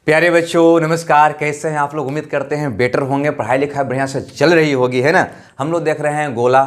प्यारे बच्चों नमस्कार। कैसे हैं आप लोग? उम्मीद करते हैं बेटर होंगे, पढ़ाई लिखाई बढ़िया से चल रही होगी, है ना। हम लोग देख रहे हैं गोला,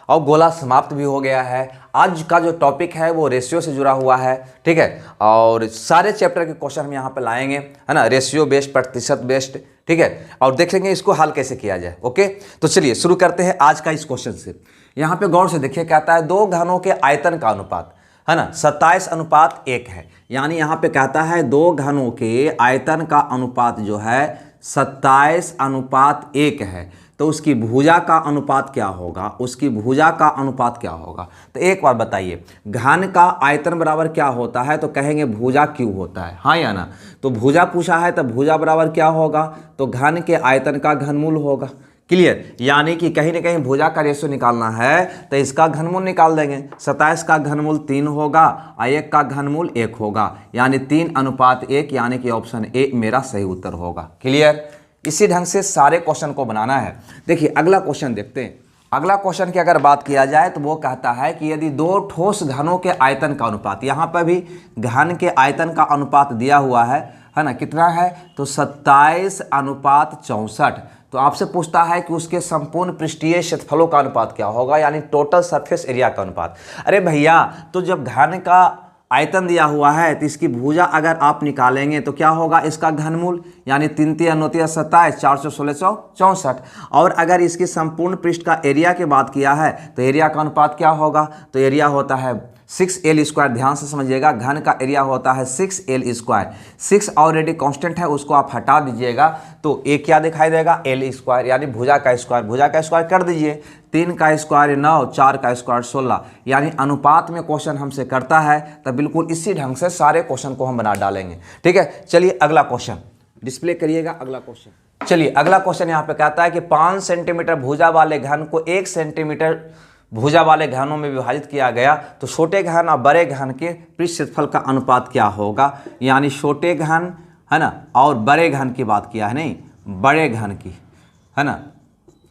और गोला समाप्त भी हो गया है। आज का जो टॉपिक है वो रेशियो से जुड़ा हुआ है, ठीक है। और सारे चैप्टर के क्वेश्चन हम यहाँ पे लाएंगे, है ना, रेशियो बेस्ड, प्रतिशत बेस्ड, ठीक है। और देखेंगे इसको हल कैसे किया जाए। ओके, तो चलिए शुरू करते हैं आज का इस क्वेश्चन से। यहाँ पे गौर से देखिए, कहता है दो घनों के आयतन का अनुपात, है ना, 27:1 है। यानी यहाँ पे कहता है दो घनों के आयतन का अनुपात जो है 27:1 है। तो उसकी भुजा का अनुपात क्या होगा? उसकी भुजा का अनुपात क्या होगा? तो एक बार बताइए, घन का आयतन बराबर क्या होता है? तो कहेंगे भुजा क्यों होता है, हाँ या ना। तो भुजा पूछा है तो भुजा बराबर क्या होगा? तो घन के आयतन का घनमूल होगा। क्लियर? यानी कि कहीं ना कहीं भुजा का रेशियो निकालना है तो इसका घनमूल निकाल देंगे। 27 का घनमूल 3 होगा और 1 का घनमूल 1 होगा, यानी 3:1, यानी कि ऑप्शन ए मेरा सही उत्तर होगा। क्लियर? इसी ढंग से सारे क्वेश्चन को बनाना है। देखिए अगला क्वेश्चन देखते हैं। अगला क्वेश्चन की अगर बात किया जाए तो वो कहता है कि यदि दो ठोस घनों के आयतन का अनुपात, यहाँ पर भी घन के आयतन का अनुपात दिया हुआ है ना, कितना है? तो 27:64। तो आपसे पूछता है कि उसके संपूर्ण पृष्ठीय क्षेत्रफलों का अनुपात क्या होगा, यानी टोटल सरफेस एरिया का अनुपात। अरे भैया, तो जब घन का आयतन दिया हुआ है तो इसकी भुजा अगर आप निकालेंगे तो क्या होगा? इसका घनमूल, यानी 3 3 9 27, 4 16 64। और अगर इसकी संपूर्ण पृष्ठ का एरिया की बात किया है तो एरिया का अनुपात क्या होगा? तो एरिया होता है 6L²। ध्यान से समझिएगा, घन का एरिया होता है 6L²। 6 ऑलरेडी कांस्टेंट है, उसको आप हटा दीजिएगा तो ए क्या दिखाई देगा? L², यानी भुजा का स्क्वायर। भुजा का स्क्वायर कर दीजिए, 3 का स्क्वायर 9, 4 का स्क्वायर 16। यानी अनुपात में क्वेश्चन हमसे करता है तो बिल्कुल इसी ढंग से सारे क्वेश्चन को हम बना डालेंगे, ठीक है। चलिए अगला क्वेश्चन डिस्प्ले करिएगा। अगला क्वेश्चन, चलिए अगला क्वेश्चन यहाँ पे कहता है कि 5 सेंटीमीटर भुजा वाले घन को 1 सेंटीमीटर भुजा वाले घनों में विभाजित किया गया तो छोटे घन और बड़े घन के पृष्ठ क्षेत्रफल का अनुपात क्या होगा? यानी छोटे घन, है ना, और बड़े घन की बात किया है, नहीं बड़े घन की, है ना,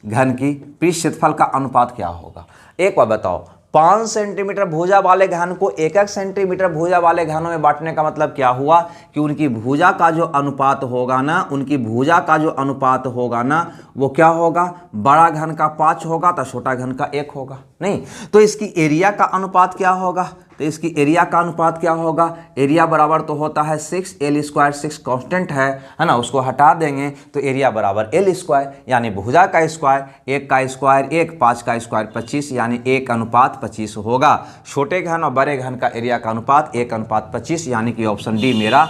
घन की पृष्ठ क्षेत्रफल का अनुपात क्या होगा? एक बार बताओ, 5 सेंटीमीटर भुजा वाले घन को 1 सेंटीमीटर भुजा वाले घनों में बांटने का मतलब क्या हुआ? कि उनकी भुजा का जो अनुपात होगा ना, उनकी भुजा का जो अनुपात होगा ना, वो क्या होगा? बड़ा घन का 5 होगा तो छोटा घन का 1 होगा, नहीं। तो इसकी एरिया का अनुपात क्या होगा? तो इसकी एरिया का अनुपात क्या होगा? एरिया बराबर तो होता है 6L²। 6 कांस्टेंट है ना, उसको हटा देंगे तो एरिया बराबर L², यानी भुजा का स्क्वायर, 1 का स्क्वायर 1, 5 का स्क्वायर 25, यानी 1:25 होगा। छोटे घन और बड़े घन का एरिया का अनुपात 1:25, यानी कि ऑप्शन डी मेरा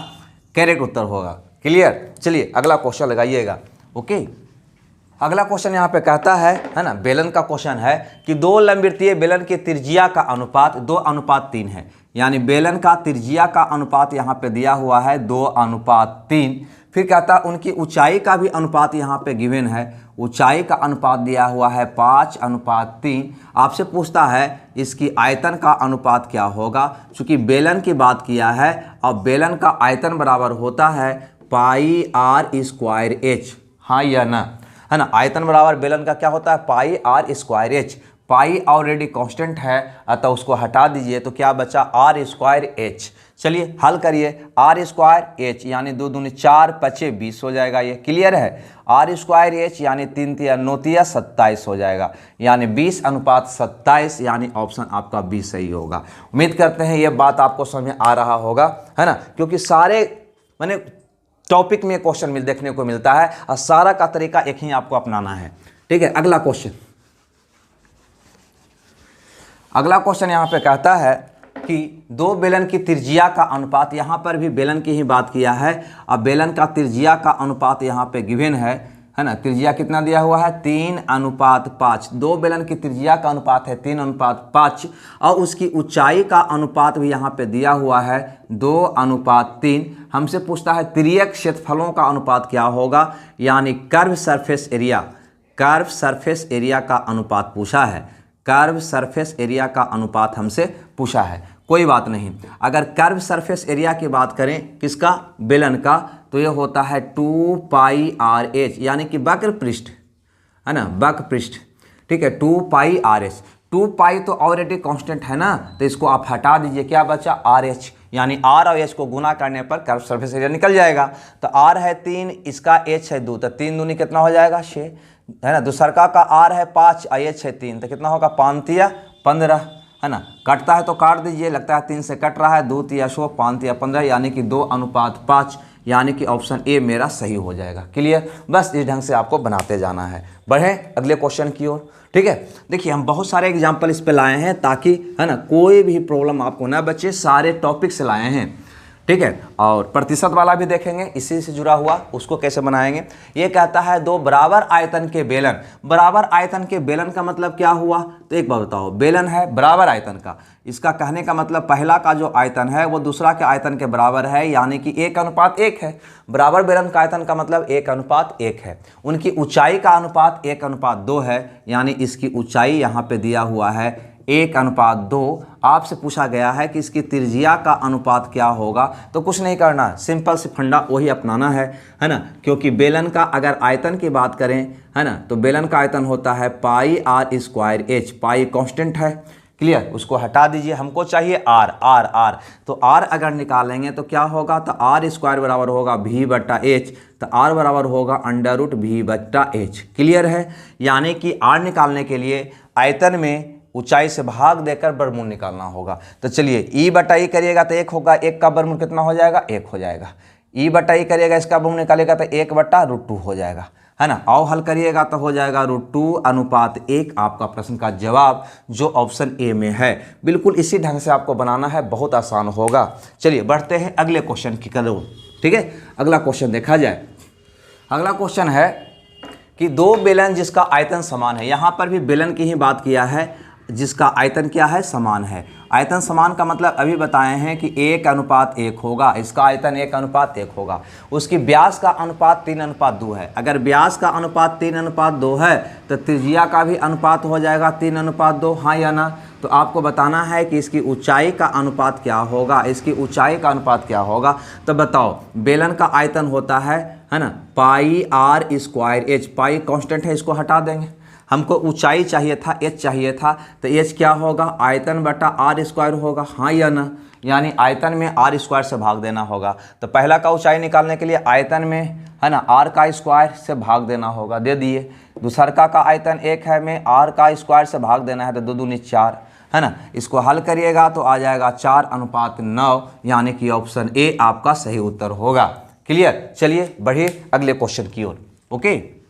करेक्ट उत्तर होगा। क्लियर? चलिए अगला क्वेश्चन लगाइएगा। ओके, अगला क्वेश्चन यहाँ पे कहता है ना, बेलन का क्वेश्चन है कि दो लंबवृत्तीय बेलन की त्रिज्या का अनुपात 2:3 है। यानी बेलन का त्रिज्या का अनुपात यहाँ पे दिया हुआ है 2:3। फिर कहता है उनकी ऊंचाई का भी अनुपात यहाँ पे गिवन है। ऊंचाई का अनुपात दिया हुआ है 5:3। आपसे पूछता है इसकी आयतन का अनुपात क्या होगा? चूंकि बेलन की बात किया है और बेलन का आयतन बराबर होता है πr²h, हाँ या ना, है ना। आयतन बराबर बेलन का क्या होता है? πr²h। पाई ऑलरेडी कांस्टेंट है अतः उसको हटा दीजिए तो क्या बचा? r²h। चलिए हल करिए, r²h यानी 2 दूनी 4, 5 20 हो जाएगा। ये क्लियर है? r²h यानी 3 3 9 27 हो जाएगा, यानी 20:27, यानी ऑप्शन आपका बी सही होगा। उम्मीद करते हैं ये बात आपको समझ में आ रहा होगा, है ना, क्योंकि सारे मैंने टॉपिक में क्वेश्चन देखने को मिलता है और सारा का तरीका एक ही आपको अपनाना है, ठीक है। अगला क्वेश्चन, अगला क्वेश्चन यहाँ पे कहता है कि दो बेलन की त्रिज्या का अनुपात, यहाँ पर भी बेलन की ही बात किया है। अब बेलन का त्रिज्या का अनुपात यहाँ पे गिवन है ना। त्रिज्या कितना दिया हुआ है? 3:5। दो बेलन की त्रिज्या का अनुपात है 3:5 और उसकी ऊंचाई का अनुपात भी यहाँ पे दिया हुआ है 2:3। हमसे पूछता है तिर्यक क्षेत्रफलों का अनुपात क्या होगा, यानी curve surface area. Curve surface area का अनुपात पूछा है, कर्व सरफेस एरिया का अनुपात हमसे पूछा है। कोई बात नहीं, अगर कर्व सरफेस एरिया की बात करें किसका? बेलन का, तो ये होता है 2πrh, यानी कि वक्र पृष्ठ, है ना, वक्र पृष्ठ, ठीक है, 2πrh। 2π तो ऑलरेडी कांस्टेंट है ना, तो इसको आप हटा दीजिए, क्या बचा? RH, यानी r और h को गुना करने पर कर्व सरफेस एरिया निकल जाएगा। तो r है 3, इसका h है 2, तो 3 दूनी कितना हो जाएगा 6, है ना। दूसरका का r है 5 और h है 3, तो कितना होगा 5 तिया 15, है ना। कटता है तो काट दीजिए, लगता है 3 से कट रहा है, 2 तिया 6 5 तिया 15, यानी कि 2:5, यानी कि ऑप्शन ए मेरा सही हो जाएगा। क्लियर, बस इस ढंग से आपको बनाते जाना है। बढ़ें अगले क्वेश्चन की ओर, ठीक है। देखिए हम बहुत सारे एग्जाम्पल इस पे लाए हैं ताकि, है ना, कोई भी प्रॉब्लम आपको ना बचे, सारे टॉपिक से लाए हैं, ठीक है। और प्रतिशत वाला भी देखेंगे, इसी से जुड़ा हुआ, उसको कैसे बनाएंगे। ये कहता है दो बराबर आयतन के बेलन। बराबर आयतन के बेलन का मतलब क्या हुआ, तो एक बार बताओ, बेलन है बराबर आयतन का, इसका कहने का मतलब पहला का जो आयतन है वो दूसरा के आयतन के बराबर है, यानी कि 1:1 है। बराबर बेलन का आयतन का मतलब 1:1 है। उनकी ऊंचाई का अनुपात 1:2 है, यानी इसकी ऊंचाई यहाँ पे दिया हुआ है 1:2। आपसे पूछा गया है कि इसकी त्रिज्या का अनुपात क्या होगा, तो कुछ नहीं करना, सिंपल से फंडा वही अपनाना है ना। क्योंकि बेलन का अगर आयतन की बात करें, है ना, तो बेलन का आयतन होता है πr²h, पाई कांस्टेंट है। क्लियर, उसको हटा दीजिए, हमको चाहिए r। तो r अगर निकालेंगे तो क्या होगा, तो r² बराबर होगा v/h, तो r बराबर होगा √v/h। क्लियर है, यानी कि r निकालने के लिए आयतन में ऊंचाई से भाग देकर वर्गमूल निकालना होगा। तो चलिए e/e करिएगा तो 1 होगा, 1 का वर्गमूल कितना हो जाएगा, 1 हो जाएगा। e/e करिएगा, इसका वर्गमूल निकालेगा तो 1/√2 हो जाएगा, है ना। और हल करिएगा तो हो जाएगा √2:1, आपका प्रश्न का जवाब जो ऑप्शन ए में है। बिल्कुल इसी ढंग से आपको बनाना है, बहुत आसान होगा। चलिए बढ़ते हैं अगले क्वेश्चन की तरफ, ठीक है। अगला क्वेश्चन देखा जाए। अगला क्वेश्चन है कि दो बेलन जिसका आयतन समान है। यहाँ पर भी बेलन की ही बात किया है, जिसका आयतन क्या है, समान है। आयतन समान का मतलब अभी बताए हैं कि 1:1 होगा, इसका आयतन 1:1 होगा। उसकी व्यास का अनुपात 3:2 है। अगर व्यास का अनुपात 3:2 है तो त्रिज्या का भी अनुपात हो जाएगा 3:2, हाँ या ना। तो आपको बताना है कि इसकी ऊंचाई का अनुपात क्या होगा, इसकी ऊंचाई का अनुपात क्या होगा। तो बताओ, बेलन का आयतन होता है ना πr²h, पाई कांस्टेंट है, इसको हटा देंगे। हमको ऊंचाई चाहिए था, h चाहिए था, तो h क्या होगा, आयतन बटा r² होगा, हाँ या ना। यानी आयतन में r² से भाग देना होगा। तो पहला का ऊंचाई निकालने के लिए आयतन में, है ना, r² से भाग देना होगा, दे दिए। दूसरका का आयतन 1 है, में r² से भाग देना है, तो 2 दूनी 4, है ना। इसको हल करिएगा तो आ जाएगा 4:9, यानी कि ऑप्शन ए आपका सही उत्तर होगा। क्लियर, चलिए बढ़िए अगले क्वेश्चन की ओर। ओके,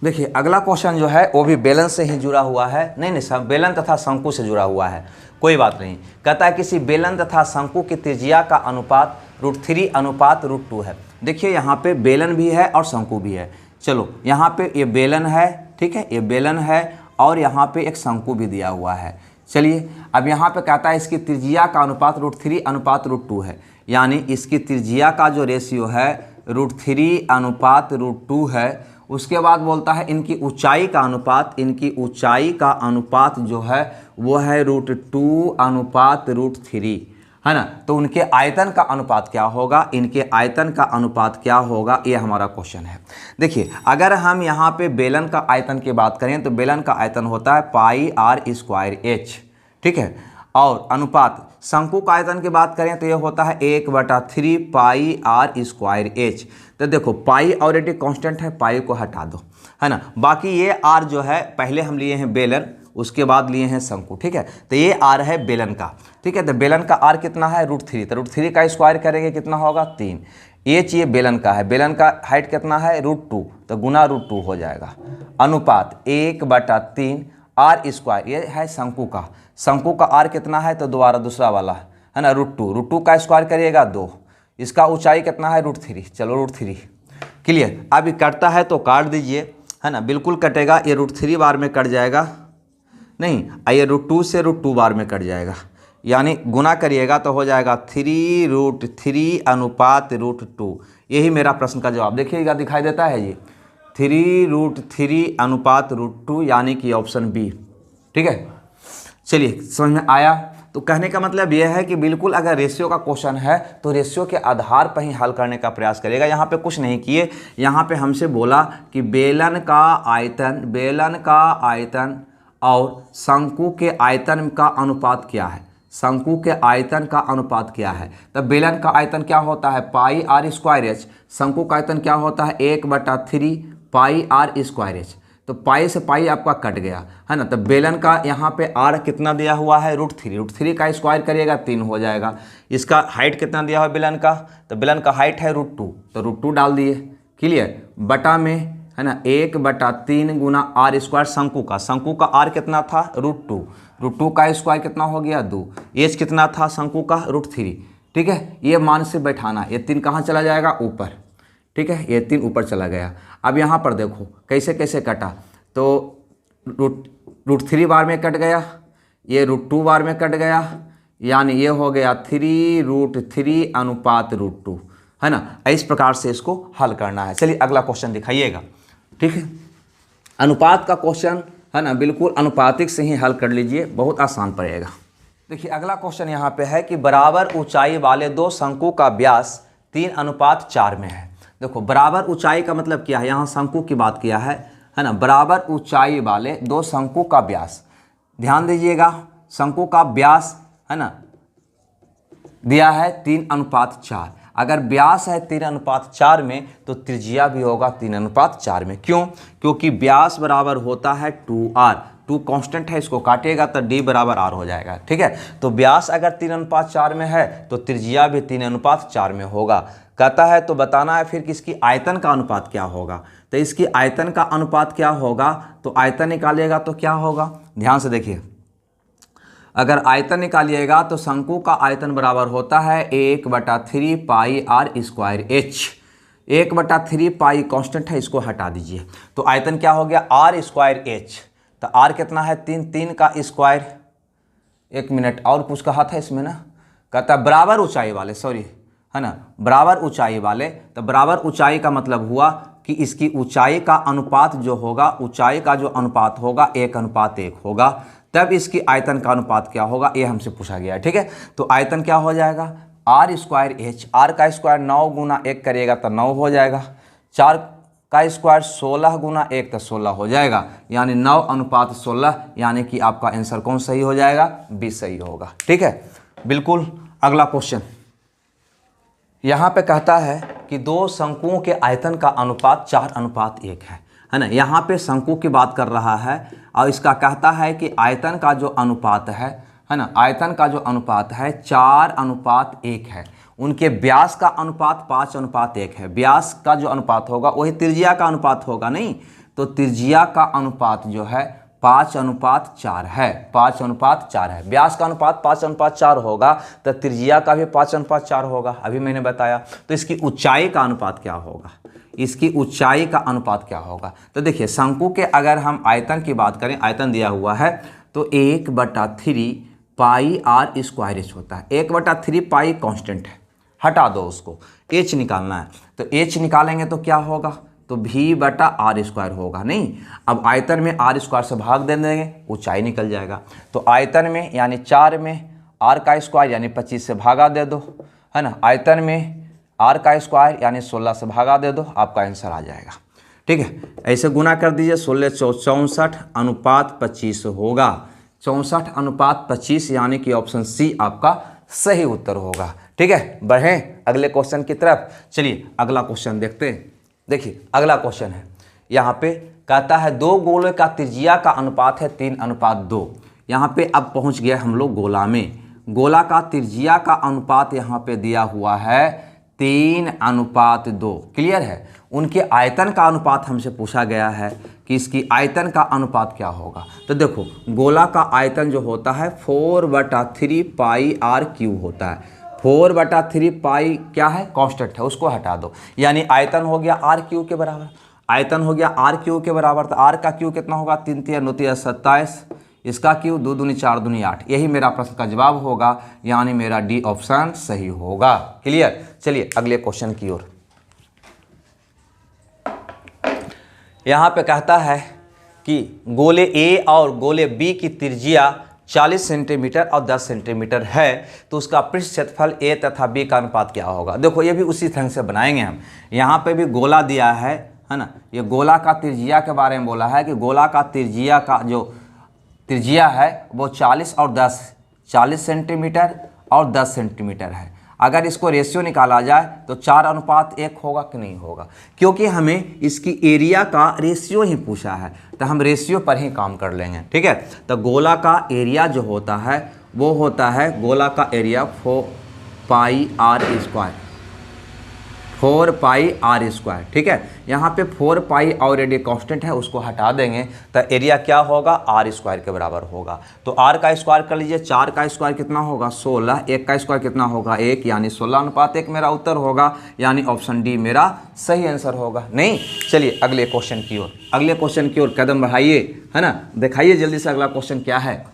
देखिए अगला क्वेश्चन जो है वो भी बेलन से ही जुड़ा हुआ है, नहीं बेलन तथा शंकु से जुड़ा हुआ है, कोई बात नहीं। कहता है किसी बेलन तथा शंकु की त्रिज्या का अनुपात √3:√2 है। देखिए यहाँ पे बेलन भी है और शंकु भी है। चलो यहाँ पे ये बेलन है, ठीक है, ये बेलन है और यहाँ पे एक शंकु भी दिया हुआ है। चलिए अब यहाँ पे कहता है इसकी त्रिज्या का अनुपात √3:√2 है, यानी इसकी त्रिज्या का जो रेशियो है √3:√2 है। उसके बाद बोलता है इनकी ऊंचाई का अनुपात, इनकी ऊंचाई का अनुपात जो है वो है √2:√3, है ना। तो उनके आयतन का अनुपात क्या होगा, इनके आयतन का अनुपात क्या होगा, ये हमारा क्वेश्चन है। देखिए अगर हम यहाँ पे बेलन का आयतन की बात करें तो बेलन का आयतन होता है πr²h, ठीक है। और अनुपात शंकु का आयतन की बात करें तो ये होता है 1/3 πr²h। तो देखो पाई ऑलरेडी कांस्टेंट है, पाई को हटा दो, है ना। बाकी ये r जो है, पहले हम लिए हैं बेलन, उसके बाद लिए हैं शंकु, ठीक है। तो ये r है बेलन का, ठीक है। तो बेलन का r कितना है √3, तो √3 का स्क्वायर करेंगे कितना होगा 3। h ये बेलन का है, बेलन का हाइट कितना है √2, तो गुना √2 हो जाएगा। अनुपात 1/3 r², ये है शंकु का, शंकु का r कितना है, तो दोबारा दूसरा वाला है ना √2 का स्क्वायर करिएगा 2, इसका ऊंचाई कितना है √3, चलो √3। क्लियर, अब ये कटता है तो काट दीजिए, है ना, बिल्कुल कटेगा, ये √3 बार में कट जाएगा, नहीं ये √2 से √2 बार में कट जाएगा, यानी गुना करिएगा तो हो जाएगा 3√3:√2। यही मेरा प्रश्न का जवाब, देखिएगा दिखाई देता है ये 3√3:√2, यानी कि ऑप्शन बी, ठीक है। चलिए समझ में आया। तो कहने का मतलब यह है कि बिल्कुल अगर रेशियो का क्वेश्चन है तो रेशियो के आधार पर ही हल करने का प्रयास करेगा। यहाँ पे कुछ नहीं किए, यहाँ पे हमसे बोला कि बेलन का आयतन और शंकु के आयतन का अनुपात क्या है। शंकु के आयतन का अनुपात क्या है। तब बेलन का आयतन क्या होता है, पाई आर स्क्वायर एच। शंकु का आयतन क्या होता है, 1/3 पाई आर स्क्वायर एच। तो पाई से पाई आपका कट गया है ना। तो बेलन का यहाँ पे आर कितना दिया हुआ है, √3 का स्क्वायर करिएगा 3 हो जाएगा। इसका हाइट कितना दिया हुआ बेलन का, तो बेलन का हाइट है √2, तो √2 डाल दिए। क्लियर, बटा में है ना 1/3 गुना आर स्क्वायर शंकु का आर कितना था, √2 का स्क्वायर कितना हो गया 2, एच कितना था शंकु का √3। ठीक है, ये मान से बैठाना, ये 3 कहाँ चला जाएगा, ऊपर। ठीक है, ये 3 ऊपर चला गया। अब यहाँ पर देखो कैसे कैसे कटा, तो √3 बार में कट गया, ये √2 बार में कट गया, यानी ये हो गया 3√3 अनुपात √2 है ना। इस प्रकार से इसको हल करना है। चलिए अगला क्वेश्चन दिखाइएगा। ठीक है, अनुपात का क्वेश्चन है ना, बिल्कुल अनुपातिक से ही हल कर लीजिए, बहुत आसान पड़ेगा। देखिए अगला क्वेश्चन यहाँ पे है कि बराबर ऊंचाई वाले दो शंकु का व्यास 3:4 में है। देखो बराबर ऊंचाई का मतलब क्या है, यहाँ शंकु की बात किया है ना। बराबर ऊंचाई वाले दो शंकु का व्यास, ध्यान दीजिएगा, शंकु का व्यास है ना दिया है 3:4। अगर व्यास है 3:4 में तो त्रिज्या भी होगा 3:4 में। क्यों, क्योंकि व्यास बराबर होता है 2r, 2 कांस्टेंट है, इसको काटिएगा तो d बराबर r हो जाएगा। ठीक है, तो व्यास अगर 3:4 में है तो त्रिज्या भी 3:4 में होगा। कहता है तो बताना है फिर कि इसकी आयतन का अनुपात क्या होगा। तो इसकी आयतन का अनुपात क्या होगा, तो आयतन निकालिएगा तो क्या होगा, ध्यान से देखिए। अगर आयतन निकालिएगा तो शंकु का आयतन बराबर होता है 1/3 pi r square h. 1/3 pi constant है, इसको हटा दीजिए, तो आयतन क्या हो गया आर स्क्वायर एच। तो आर कितना है 3 का स्क्वायर। 1 मिनट और कुछ कहा था इसमें ना, कहता बराबर ऊंचाई वाले, सॉरी है ना, बराबर ऊंचाई वाले। तो बराबर ऊंचाई का मतलब हुआ कि इसकी ऊंचाई का अनुपात जो होगा, ऊंचाई का जो अनुपात होगा 1:1 होगा। तब इसकी आयतन का अनुपात क्या होगा, ये हमसे पूछा गया है। ठीक है, तो आयतन क्या हो जाएगा आर स्क्वायर एच। आर का स्क्वायर 9 गुना 1 करिएगा तो 9 हो जाएगा। 4 का स्क्वायर 16 गुना 1 तो 16 हो जाएगा, यानी 9:16, यानी कि आपका आंसर कौन सही हो जाएगा, बी सही होगा। ठीक है, बिल्कुल। अगला क्वेश्चन यहाँ पे कहता है कि दो शंकुओं के आयतन का अनुपात 4:1 है ना। यहाँ पे शंकु की बात कर रहा है और इसका कहता है कि आयतन का जो अनुपात है ना, आयतन का जो अनुपात है 4:1 है। उनके व्यास का अनुपात 5:1 है। व्यास का जो अनुपात होगा वही त्रिज्या का अनुपात होगा, नहीं तो त्रिज्या का अनुपात जो है 5:4 है, 5:4 है। व्यास का अनुपात 5:4 होगा तो त्रिज्या का भी 5:4 होगा, अभी मैंने बताया। तो इसकी ऊंचाई का अनुपात क्या होगा, इसकी ऊंचाई का अनुपात क्या होगा। तो देखिए शंकु के अगर हम आयतन की बात करें, आयतन दिया हुआ है तो 1/3 पाई आर स्क्वायर एच होता है। 1/3 पाई कांस्टेंट है, हटा दो उसको, एच निकालना है। तो एच निकालेंगे तो क्या होगा, तो v/r² होगा। नहीं, अब आयतन में r स्क्वायर से भाग दे देंगे, ऊंचाई निकल जाएगा। तो आयतन में यानी 4 में r का स्क्वायर यानी 25 से भागा दे दो, है ना। आयतन में r का स्क्वायर यानी 16 से भागा दे दो, आपका आंसर आ जाएगा। ठीक है, ऐसे गुना कर दीजिए, 16 64:25 होगा। 64:25 यानी कि ऑप्शन सी आपका सही उत्तर होगा। ठीक है, बढ़ें अगले क्वेश्चन की तरफ। चलिए अगला क्वेश्चन देखते हैं। देखिए अगला क्वेश्चन है, यहाँ पे कहता है दो गोले का त्रिज्या का अनुपात है 3:2। यहाँ पे अब पहुँच गए हम लोग गोला में। गोला का त्रिज्या का अनुपात यहाँ पे दिया हुआ है 3:2। क्लियर है। उनके आयतन का अनुपात हमसे पूछा गया है कि इसकी आयतन का अनुपात क्या होगा। तो देखो गोला का आयतन जो होता है 4/3 पाई r³ होता है। 4/3 पाई क्या है, कांस्टेंट है, उसको हटा दो, यानी आयतन हो गया r³ के बराबर। आयतन हो गया r³ के बराबर, तो r का क्यू कितना होगा, 3 × 9 = 27, इसका क्यू 2 दूनी 4 दूनी 8। यही मेरा प्रश्न का जवाब होगा, यानी मेरा डी ऑप्शन सही होगा। क्लियर। चलिए अगले क्वेश्चन की ओर। यहाँ पे कहता है कि गोले ए और गोले बी की त्रिज्या 40 सेंटीमीटर और 10 सेंटीमीटर है, तो उसका पृष्ठ क्षेत्रफल ए तथा बी का अनुपात क्या होगा। देखो ये भी उसी तरह से बनाएंगे हम। यहाँ पे भी गोला दिया है ना, ये गोला का त्रिज्या के बारे में बोला है कि गोला का त्रिज्या का जो त्रिज्या है वो 40 और 10, 40 सेंटीमीटर और 10 सेंटीमीटर है। अगर इसको रेशियो निकाला जाए तो 4:1 होगा कि नहीं होगा, क्योंकि हमें इसकी एरिया का रेशियो ही पूछा है, तो हम रेशियो पर ही काम कर लेंगे। ठीक है, तो गोला का एरिया जो होता है वो होता है, गोला का एरिया 4πr², 4πr²। ठीक है, यहाँ पे 4π ऑलरेडी कांस्टेंट है, उसको हटा देंगे तो एरिया क्या होगा, r² के बराबर होगा। तो r का स्क्वायर कर लीजिए, 4 का स्क्वायर कितना होगा 16, 1 का स्क्वायर कितना होगा 1, यानी 16:1 मेरा उत्तर होगा, यानी ऑप्शन डी मेरा सही आंसर होगा। नहीं, चलिए अगले क्वेश्चन की ओर, अगले क्वेश्चन की ओर कदम बढ़ाइए, है ना, दिखाइए जल्दी से अगला क्वेश्चन क्या है।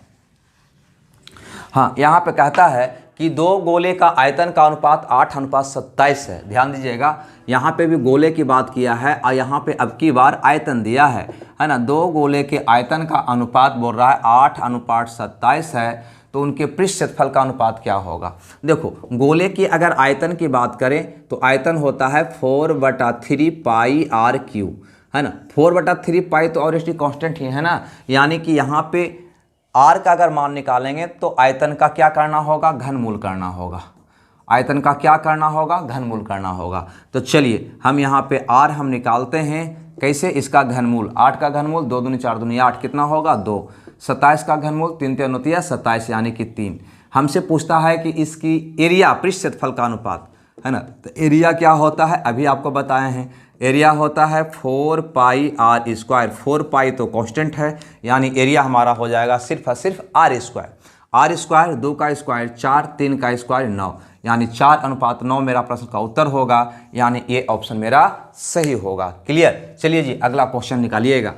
हाँ, यहाँ पे कहता है कि दो गोले का आयतन का अनुपात 8:27 है। ध्यान दीजिएगा, यहाँ पे भी गोले की बात किया है और यहाँ पे अब की बार आयतन दिया है ना। दो गोले के आयतन का अनुपात बोल रहा है 8:27 है, तो उनके पृष्ठ क्षेत्रफल का अनुपात क्या होगा। देखो, गोले की अगर आयतन की बात करें तो आयतन होता है 4/3πr³, है ना। 4/3π तो ऑब्वियसली कांस्टेंट ही है ना, यानी कि यहाँ पे r का अगर मान निकालेंगे तो आयतन का क्या करना होगा, घनमूल करना होगा। आयतन का क्या करना होगा, घनमूल करना होगा। तो चलिए हम यहाँ पे r हम निकालते हैं, कैसे, इसका घनमूल, 8 का घनमूल 2 दूनी 4 दूनी 8 कितना होगा 2, 27 का घनमूल 3 3 9 27 यानी कि 3। हमसे पूछता है कि इसकी एरिया पृष्ठ क्षेत्रफल का अनुपात, है ना। तो एरिया क्या होता है, अभी आपको बताए हैं, एरिया होता है 4πr²। 4π तो कांस्टेंट है, यानी एरिया हमारा हो जाएगा सिर्फ और सिर्फ r²। r², 2 का स्क्वायर 4, 3 का स्क्वायर 9, यानी 4:9 मेरा प्रश्न का उत्तर होगा, यानी ये ऑप्शन मेरा सही होगा। क्लियर। चलिए जी अगला क्वेश्चन निकालिएगा।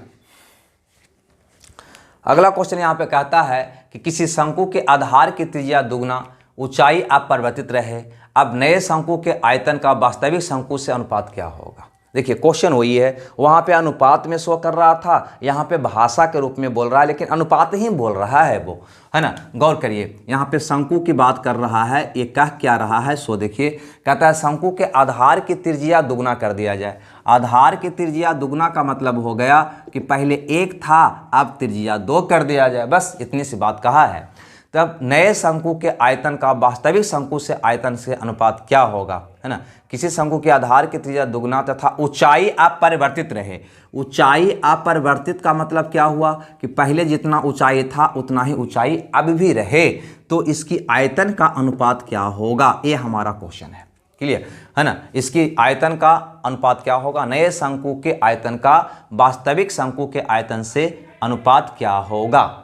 अगला क्वेश्चन यहाँ पे कहता है कि किसी शंकु के आधार की त्रिज्या दुगना, ऊंचाई अपरिवर्तित रहे, अब नए शंकु के आयतन का वास्तविक शंकु से अनुपात क्या होगा। देखिए क्वेश्चन वही है, वहाँ पे अनुपात में शो कर रहा था, यहाँ पे भाषा के रूप में बोल रहा है, लेकिन अनुपात ही बोल रहा है वो, है ना। गौर करिए, यहाँ पे शंकु की बात कर रहा है, ये कह क्या रहा है, सो देखिए, कहता है शंकु के आधार की त्रिज्या दुगना कर दिया जाए। आधार की त्रिज्या दुगना का मतलब हो गया कि पहले 1 था, अब त्रिज्या 2 कर दिया जाए, बस इतनी सी बात कहा है। तब नए शंकु के आयतन का वास्तविक शंकु से आयतन से अनुपात क्या होगा, है ना। किसी शंकु के आधार की त्रिज्या दुगना तथा ऊंचाई अपरिवर्तित रहे। ऊंचाई अपरिवर्तित का मतलब क्या हुआ कि पहले जितना ऊंचाई था उतना ही ऊंचाई अब भी रहे, तो इसकी आयतन का अनुपात क्या होगा, ये हमारा क्वेश्चन है। क्लियर, है ना। इसकी आयतन का अनुपात क्या होगा, नए शंकु के आयतन का वास्तविक शंकु के आयतन से अनुपात क्या होगा।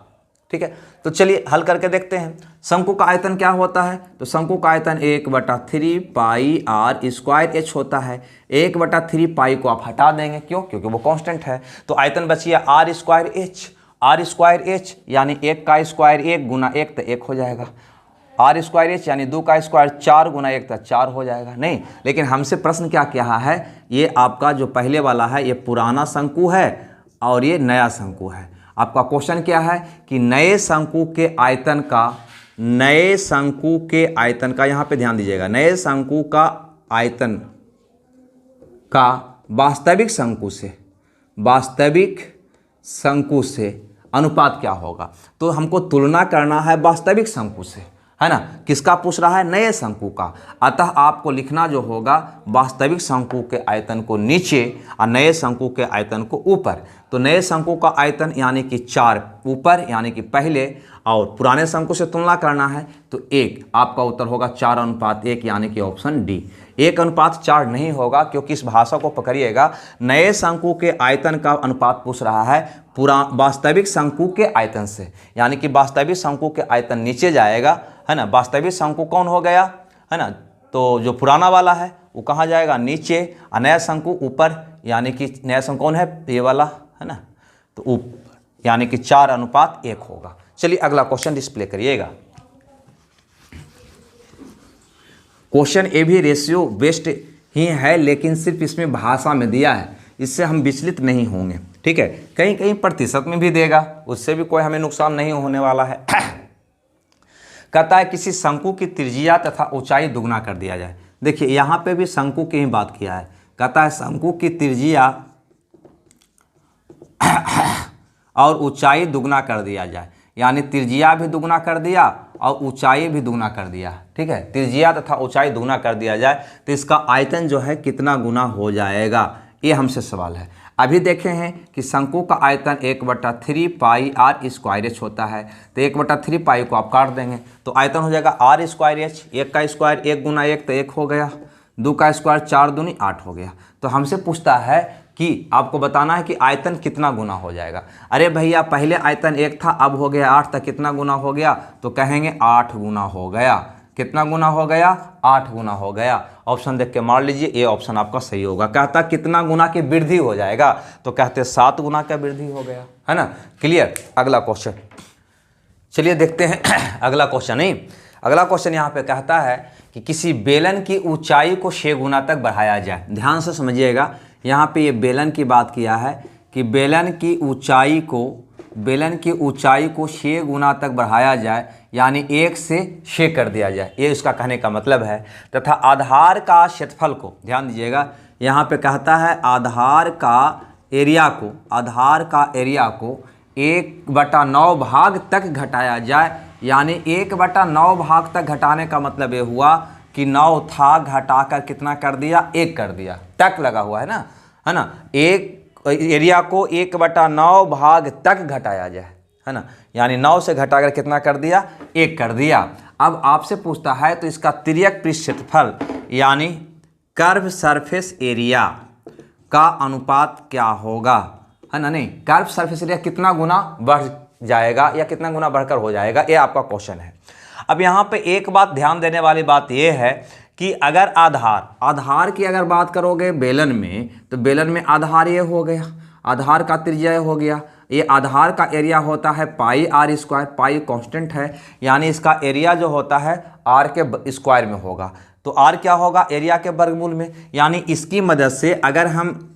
ठीक है, तो चलिए हल करके देखते हैं। शंकु का आयतन क्या होता है, तो शंकु का आयतन 1/3πr² होता है। 1/3π को आप हटा देंगे, क्यों, क्योंकि वो कांस्टेंट है। तो आयतन बचिए r²h, r²h यानी 1 का स्क्वायर 1 गुना 1 तो 1 हो जाएगा, r²h यानी 2 का स्क्वायर 4 गुना 1 तो 4 हो जाएगा। नहीं, लेकिन हमसे प्रश्न क्या किया है, ये आपका जो पहले वाला है ये पुराना शंकु है और ये नया शंकु है। आपका क्वेश्चन क्या है कि नए शंकु के आयतन का, नए शंकु के आयतन का, यहाँ पे ध्यान दीजिएगा, नए शंकु का आयतन का वास्तविक शंकु से, वास्तविक शंकु से अनुपात क्या होगा। तो हमको तुलना करना है वास्तविक शंकु से, है ना। किसका पूछ रहा है, नए शंकु का। अतः आपको लिखना जो होगा वास्तविक शंकु के आयतन को नीचे और नए शंकु के आयतन को ऊपर। तो नए शंकु का आयतन यानी कि 4 ऊपर यानी कि पहले, और पुराने शंकु से तुलना करना है तो 1, आपका उत्तर होगा 4:1 यानी कि ऑप्शन डी। 1:4 नहीं होगा, क्योंकि इस भाषा को पकड़िएगा, नए शंकु के आयतन का अनुपात पूछ रहा है पूरा वास्तविक शंकु के आयतन से, यानी कि वास्तविक शंकु के आयतन नीचे जाएगा, है ना। वास्तविक शंकु कौन हो गया, है ना, तो जो पुराना वाला है वो कहाँ जाएगा, नीचे, और नया शंकु ऊपर, यानी कि नया शंकु कौन है, ये वाला, है ना, तो ऊपर, यानी कि 4:1 होगा। चलिए अगला क्वेश्चन डिस्प्ले करिएगा। क्वेश्चन ए भी रेशियो बेस्ड ही है, लेकिन सिर्फ इसमें भाषा में दिया है, इससे हम विचलित नहीं होंगे। ठीक है, कहीं कहीं प्रतिशत में भी देगा, उससे भी कोई हमें नुकसान नहीं होने वाला है। कहता है किसी शंकु की त्रिज्या तथा ऊंचाई दुगना कर दिया जाए। देखिए यहाँ पे भी शंकु की ही बात किया है, कहता है शंकु की त्रिज्या और ऊंचाई दुगना कर दिया जाए, यानी त्रिज्या भी दुगना कर दिया और ऊंचाई भी दुगना कर दिया, ठीक है, त्रिज्या तथा ऊंचाई दुगना कर दिया जाए तो इसका आयतन जो है कितना गुना हो जाएगा, ये हमसे सवाल है। अभी देखे हैं कि शंकु का आयतन 1/3 पाई आर स्क्वायर एच होता है, तो 1/3 पाई को आप काट देंगे तो आयतन हो जाएगा आर स्क्वायर एच। 1 का स्क्वायर 1 गुना 1 तो 1 हो गया, 2 का स्क्वायर 4 दूनी 8 हो गया। तो हमसे पूछता है कि आपको बताना है कि आयतन कितना गुना हो जाएगा। अरे भैया पहले आयतन 1 था, अब हो गया 8 तक, कितना गुना हो गया, तो कहेंगे 8 गुना हो गया। कितना गुना हो गया, 8 गुना हो गया। ऑप्शन देख के मार लीजिए, ये ऑप्शन आपका सही होगा। कहता कितना गुना की वृद्धि हो जाएगा, तो कहते 7 गुना का वृद्धि हो गया, है ना। क्लियर। अगला क्वेश्चन चलिए देखते हैं। अगला क्वेश्चन नहीं, अगला क्वेश्चन यहाँ पे कहता है कि किसी बेलन की ऊंचाई को 6 गुना तक बढ़ाया जाए। ध्यान से समझिएगा, यहाँ पे ये बेलन की बात किया है कि बेलन की ऊंचाई को 6 गुना तक बढ़ाया जाए, यानी 1 से 6 कर दिया जाए, ये इसका कहने का मतलब है। तथा आधार का क्षेत्रफल को, ध्यान दीजिएगा, यहाँ पे कहता है आधार का एरिया को 1/9 भाग तक घटाया जाए, यानी 1/9 भाग तक घटाने का मतलब ये हुआ कि 9 था, घटाकर कितना कर दिया, 1 कर दिया, तक लगा हुआ है ना, एक एरिया को 1/9 भाग तक घटाया जाए, है ना, यानी 9 से घटाकर कितना कर दिया, 1 कर दिया। अब आपसे पूछता है तो इसका तिर्यक पृष्ठ क्षेत्रफल यानी कर्व सरफेस एरिया का अनुपात क्या होगा, है ना। नहीं, कर्व सरफेस एरिया कितना गुना बढ़ जाएगा या कितना गुना बढ़कर हो जाएगा, ये आपका क्वेश्चन है। अब यहाँ पे एक बात ध्यान देने वाली बात यह है कि अगर आधार की अगर बात करोगे बेलन में, तो बेलन में आधार ये हो गया, आधार का त्रिज्या हो गया, ये आधार का एरिया होता है पाई आर स्क्वायर, पाई कांस्टेंट है, यानी इसका एरिया जो होता है आर के स्क्वायर में होगा, तो आर क्या होगा, एरिया के वर्गमूल में। यानी इसकी मदद से अगर हम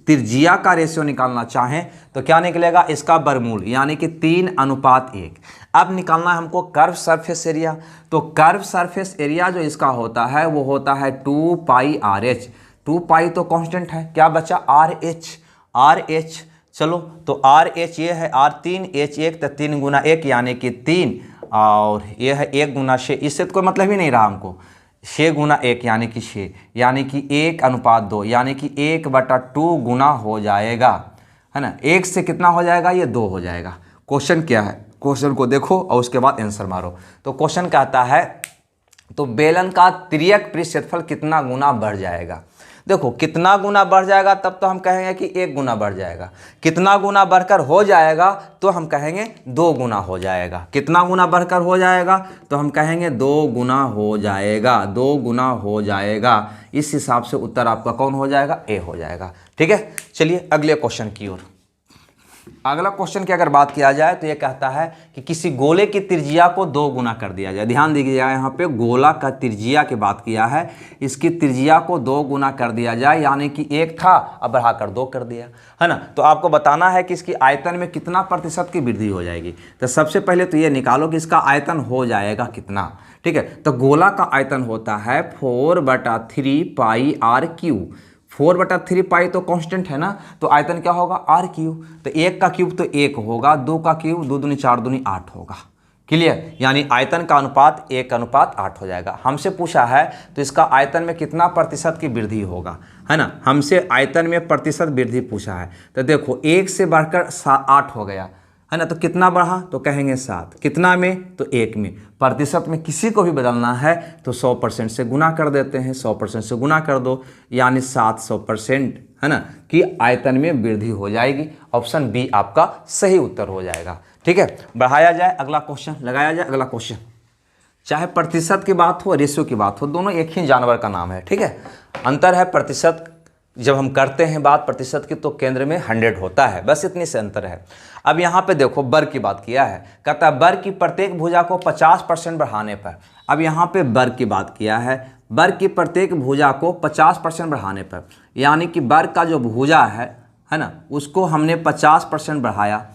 त्रिज्या का रेशियो निकालना चाहें तो क्या निकलेगा, इसका वर्गमूल, यानी कि 3:1। अब निकालना है हमको कर्व सरफेस एरिया, तो कर्व सरफेस एरिया जो इसका होता है वो होता है 2 पाई आर एच। 2 पाई तो कांस्टेंट है, क्या बचा, आर एच। चलो तो आर एच ये है R3 H1, तो 3 गुना 1 यानी कि 3, और ये है 1 गुना 6, इससे तो कोई मतलब ही नहीं रहा हमको। 6 गुना 1 यानी कि 6, यानी कि 1:2, यानी कि 1/2 गुना हो जाएगा, है ना। 1 से कितना हो जाएगा, ये 2 हो जाएगा। क्वेश्चन क्या है, क्वेश्चन को देखो और उसके बाद आंसर मारो। तो क्वेश्चन कहता है तो बेलन का तिर्यक पृष्ठ क्षेत्रफल कितना गुना बढ़ जाएगा। देखो कितना गुना बढ़ जाएगा तब तो हम कहेंगे कि 1 गुना बढ़ जाएगा, कितना गुना बढ़कर हो जाएगा तो हम कहेंगे 2 गुना हो जाएगा, कितना गुना बढ़कर हो जाएगा तो हम कहेंगे 2 गुना हो जाएगा, 2 गुना हो जाएगा। इस हिसाब से उत्तर आपका कौन हो जाएगा, ए हो जाएगा। ठीक है, चलिए अगले क्वेश्चन की ओर। अगला क्वेश्चन की अगर बात किया जाए तो ये कहता है कि किसी गोले की त्रिज्या को 2 गुना कर दिया जाए। ध्यान दीजिएगा, यहाँ पे गोला का त्रिज्या की बात किया है, इसकी त्रिज्या को 2 गुना कर दिया जाए, यानी कि 1 था अब बढ़ाकर 2 कर दिया, है ना। तो आपको बताना है कि इसकी आयतन में कितना प्रतिशत की वृद्धि हो जाएगी। तो सबसे पहले तो ये निकालो कि इसका आयतन हो जाएगा कितना। ठीक है, तो गोला का आयतन होता है 4/3 पाई आर क्यू। 4/3 पाई तो कांस्टेंट है ना, तो आयतन क्या होगा, आर क्यूब। तो 1 का क्यूब तो 1 होगा, 2 का क्यूब 2 दूनी 4 दूनी 8 होगा। क्लियर, यानी आयतन का अनुपात 1:8 हो जाएगा। हमसे पूछा है तो इसका आयतन में कितना प्रतिशत की वृद्धि होगा, है ना। हमसे आयतन में प्रतिशत वृद्धि पूछा है, तो देखो 1 से बढ़कर 8 हो गया, है ना। तो कितना बढ़ा, तो कहेंगे 7। कितना में, तो 1 में। प्रतिशत में किसी को भी बदलना है तो 100% से गुना कर देते हैं, 100% से गुना कर दो, यानी 700%, है ना, कि आयतन में वृद्धि हो जाएगी। ऑप्शन बी आपका सही उत्तर हो जाएगा। ठीक है, बढ़ाया जाए, अगला क्वेश्चन लगाया जाए। अगला क्वेश्चन, चाहे प्रतिशत की बात हो, रेशियो की बात हो, दोनों एक ही जानवर का नाम है। ठीक है, अंतर है प्रतिशत, जब हम करते हैं बात प्रतिशत की तो केंद्र में 100 होता है, बस इतनी से अंतर है। अब यहाँ पे देखो वर्ग की बात किया है, कहता है वर्ग की प्रत्येक भुजा को 50% बढ़ाने पर। अब यहाँ पे वर्ग की बात किया है, वर्ग की प्रत्येक भुजा को 50% बढ़ाने पर, यानी कि वर्ग का जो भुजा है ना, उसको हमने 50% बढ़ाया।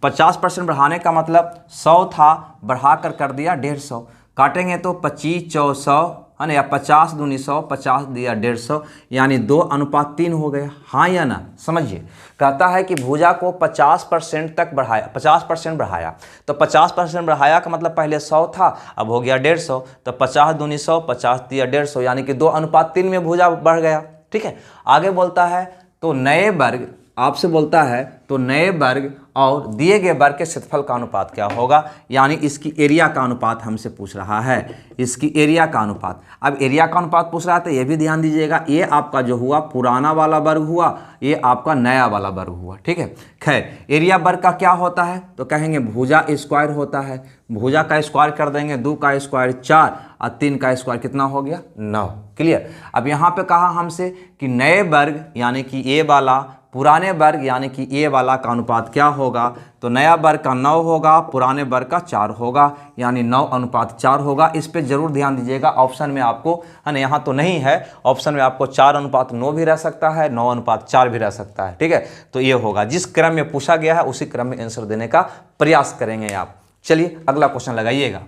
50% बढ़ाने का मतलब 100 था, बढ़ा कर दिया 150। काटेंगे तो 25 × 100 है ना, या 50 दूनी 100, 50 दिया 150, यानी 2:3 हो गया। हाँ या ना, समझिए। कहता है कि भुजा को 50% तक बढ़ाया, 50% बढ़ाया, तो 50% बढ़ाया का मतलब पहले 100 था, अब हो गया 150, तो 50 दूनी 100, 50 दिया 150, यानी कि 2:3 में भुजा बढ़ गया। ठीक है, आगे बोलता है तो नए वर्ग, आपसे बोलता है तो नए वर्ग और दिए गए वर्ग के क्षेत्रफल का अनुपात क्या होगा, यानी इसकी एरिया का अनुपात हमसे पूछ रहा है, इसकी एरिया का अनुपात। अब एरिया का अनुपात पूछ रहा है तो ये भी ध्यान दीजिएगा, ये आपका जो हुआ पुराना वाला वर्ग हुआ, ये आपका नया वाला वर्ग हुआ। ठीक है, खैर एरिया वर्ग का क्या होता है तो कहेंगे भुजा स्क्वायर होता है, भुजा का स्क्वायर कर देंगे, 2 का स्क्वायर 4 और 3 का स्क्वायर कितना हो गया 9। क्लियर। अब यहाँ पे कहा हमसे कि नए वर्ग यानी कि ए वाला, पुराने वर्ग यानी कि ए वाला का अनुपात क्या होगा, तो नया वर्ग का 9 होगा, पुराने वर्ग का 4 होगा, यानी 9:4 होगा। इस पे जरूर ध्यान दीजिएगा, ऑप्शन में आपको है ना, यहाँ तो नहीं है, ऑप्शन में आपको 4:9 भी रह सकता है, 9:4 भी रह सकता है। ठीक है, तो ये होगा, जिस क्रम में पूछा गया है उसी क्रम में आंसर देने का प्रयास करेंगे आप। चलिए अगला क्वेश्चन लगाइएगा।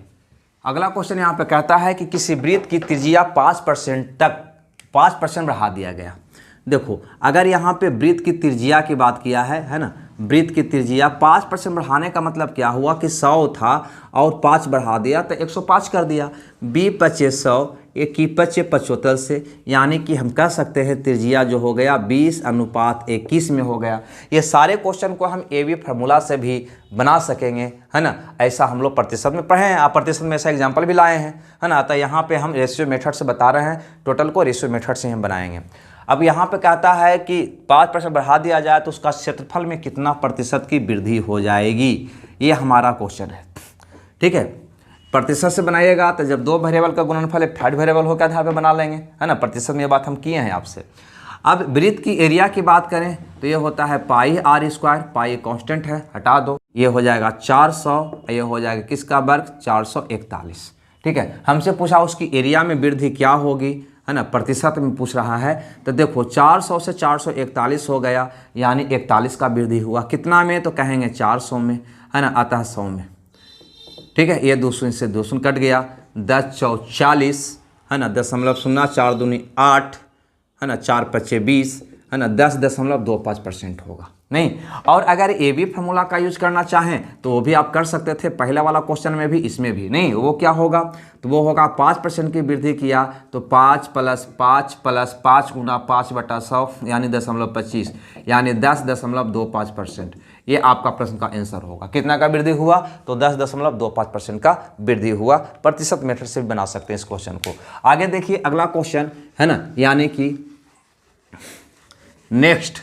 अगला क्वेश्चन यहाँ पे कहता है कि किसी वृत्त की त्रिज्या 5% तक 5% बढ़ा दिया गया। देखो, अगर यहाँ पे वृत्त की त्रिज्या की बात किया है ना, वृत्त की त्रिज्या 5% बढ़ाने का मतलब क्या हुआ कि 100 था और 5 बढ़ा दिया तो 105 कर दिया। बी 25 एक की 25 से, यानी कि हम कह सकते हैं त्रिज्या जो हो गया 20:21 में हो गया। ये सारे क्वेश्चन को हम ए बी फार्मूला से भी बना सकेंगे, है ना, ऐसा हम लोग प्रतिशत में पढ़े हैं, आप प्रतिशत में ऐसा एग्जाम्पल भी लाए हैं, है ना। तो यहाँ पे हम रेशियो मेथड से बता रहे हैं, टोटल को रेशियो मेथड से हम बनाएंगे। अब यहाँ पे कहता है कि 5% बढ़ा दिया जाए तो उसका क्षेत्रफल में कितना प्रतिशत की वृद्धि हो जाएगी, ये हमारा क्वेश्चन है। ठीक है, प्रतिशत से बनाइएगा तो जब 2 वेरिएबल का गुणनफल एक थर्ड वेरिएबल हो के आधार पे बना लेंगे, है ना, प्रतिशत में ये बात हम किए हैं आपसे। अब वृत्त की एरिया की बात करें तो ये होता है πr², पाई कांस्टेंट है, हटा दो, ये हो जाएगा 400, ये हो जाएगा किसका वर्ग 441। ठीक है, हमसे पूछा उसकी एरिया में वृद्धि क्या होगी, है ना, प्रतिशत में पूछ रहा है। तो देखो 400 से 441 हो गया, यानी 41 का वृद्धि हुआ, कितना में तो कहेंगे 400 में, है ना, अतः 100 में। ठीक है, ये 200 से 200 कट गया, 10 चौक 40, है ना, 0.04 दूनी 8, है ना, 4 पच्चे 20, है ना, 10.25% होगा। नहीं, और अगर ए बी फार्मूला का यूज करना चाहें तो वो भी आप कर सकते थे, पहले वाला क्वेश्चन में भी इसमें भी। नहीं, वो क्या होगा तो वो होगा 5% की वृद्धि किया तो 5 + 5 + 5 गुना 5/100 यानी 10.25, यानी 10.25%। ये आपका प्रश्न का आंसर होगा। कितना का वृद्धि हुआ तो 10.25% का वृद्धि हुआ। प्रतिशत मेथड से भी बना सकते हैं इस क्वेश्चन को। आगे देखिए अगला क्वेश्चन, है ना, यानी कि नेक्स्ट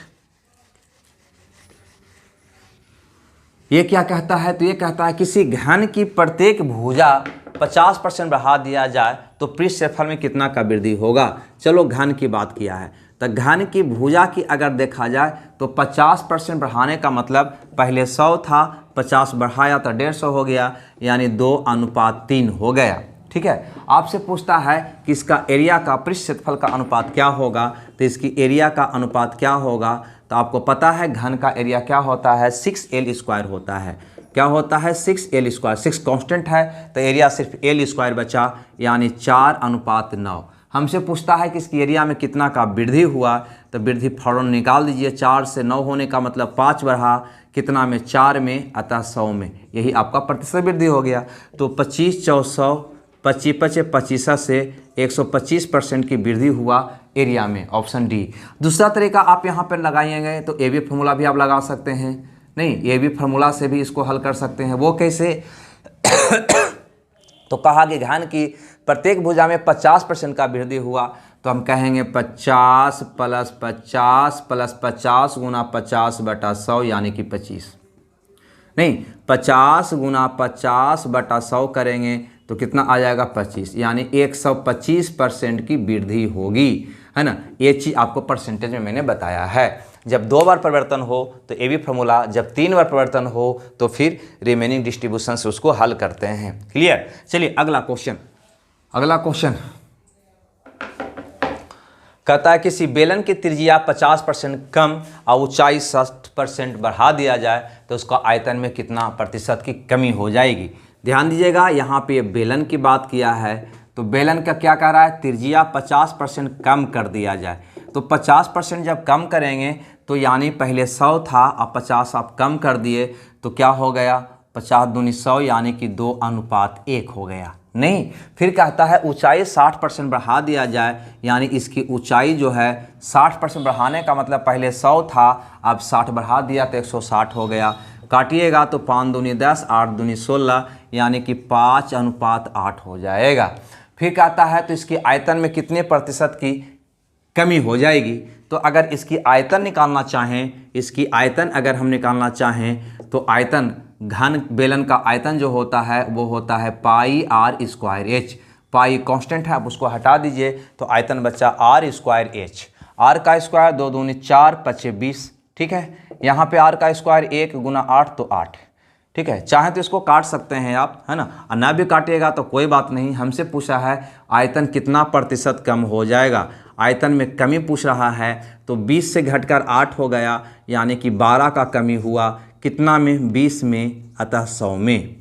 ये क्या कहता है तो ये कहता है किसी घन की प्रत्येक भुजा 50% बढ़ा दिया जाए तो पृष्ठ क्षेत्रफल में कितना का वृद्धि होगा। चलो घन की बात किया है तो घन की भुजा की अगर देखा जाए तो 50% बढ़ाने का मतलब पहले 100 था, 50 बढ़ाया तो 150 हो गया, यानी 2:3 हो गया। ठीक है, आपसे पूछता है कि इसका एरिया का पृष्ठ क्षेत्रफल का अनुपात क्या होगा, तो इसकी एरिया का अनुपात क्या होगा तो आपको पता है घन का एरिया क्या होता है 6l² होता है। क्या होता है 6l², 6 कांस्टेंट है तो एरिया सिर्फ l² बचा, यानी 4:9। हमसे पूछता है कि इसकी एरिया में कितना का वृद्धि हुआ, तो वृद्धि फौरन निकाल दीजिए। 4 से 9 होने का मतलब 5 बढ़ा, कितना में 4 में, अतः 100 में, यही आपका प्रतिशत वृद्धि हो गया। तो 25 × 100, 25 × 25 से 125% की वृद्धि हुआ एरिया में, ऑप्शन डी। दूसरा तरीका आप यहाँ पर लगाएंगे तो ए बी फार्मूला भी आप लगा सकते हैं। नहीं, ए बी फार्मूला से भी इसको हल कर सकते हैं। वो कैसे तो कहा कि घन की प्रत्येक भुजा में 50% का वृद्धि हुआ तो हम कहेंगे 50 + 50 + 50 गुना 50/100 यानी कि 25। नहीं, 50 गुना 50/100 करेंगे तो कितना आ जाएगा 25, यानी 125% की वृद्धि होगी, है ना। ये चीज़ आपको परसेंटेज में मैंने बताया है। जब 2 बार परिवर्तन हो तो ए बी फार्मूला, जब 3 बार परिवर्तन हो तो फिर रिमेनिंग डिस्ट्रीब्यूशन से उसको हल करते हैं। क्लियर। चलिए अगला क्वेश्चन। अगला क्वेश्चन कहता है किसी बेलन की त्रिज्या 50% कम और ऊंचाई 60% बढ़ा दिया जाए तो उसका आयतन में कितना प्रतिशत की कमी हो जाएगी। ध्यान दीजिएगा, यहाँ पे बेलन की बात किया है तो बेलन का क्या कह रहा है, त्रिज्या 50% कम कर दिया जाए। तो 50% जब कम करेंगे तो यानी पहले 100 था, अब 50 आप कम कर दिए तो क्या हो गया, 50 दूनी 100 यानी कि 2:1 हो गया। नहीं, फिर कहता है ऊंचाई 60% बढ़ा दिया जाए, यानी इसकी ऊंचाई जो है 60% बढ़ाने का मतलब पहले 100 था, अब 60 बढ़ा दिया तो 160 हो गया। काटिएगा तो 5 दूनी 10, 8 दूनी 16 यानी कि 5:8 हो जाएगा। फिर कहता है तो इसकी आयतन में कितने प्रतिशत की कमी हो जाएगी। तो अगर इसकी आयतन निकालना चाहें, इसकी आयतन अगर हम निकालना चाहें तो आयतन, घन बेलन का आयतन जो होता है वो होता है πr²h। पाई कांस्टेंट है, आप उसको हटा दीजिए तो आयतन बच्चा r²h। r का स्क्वायर 2 दूनी 4, 5 20, ठीक है। यहाँ पे r का स्क्वायर 1 × 8 तो 8, ठीक है। चाहे तो इसको काट सकते हैं आप, है ना, और ना भी काटिएगा तो कोई बात नहीं। हमसे पूछा है आयतन कितना प्रतिशत कम हो जाएगा, आयतन में कमी पूछ रहा है तो 20 से घटकर 8 हो गया, यानी कि 12 का कमी हुआ। कितना में, 20 में, अतः 100 में।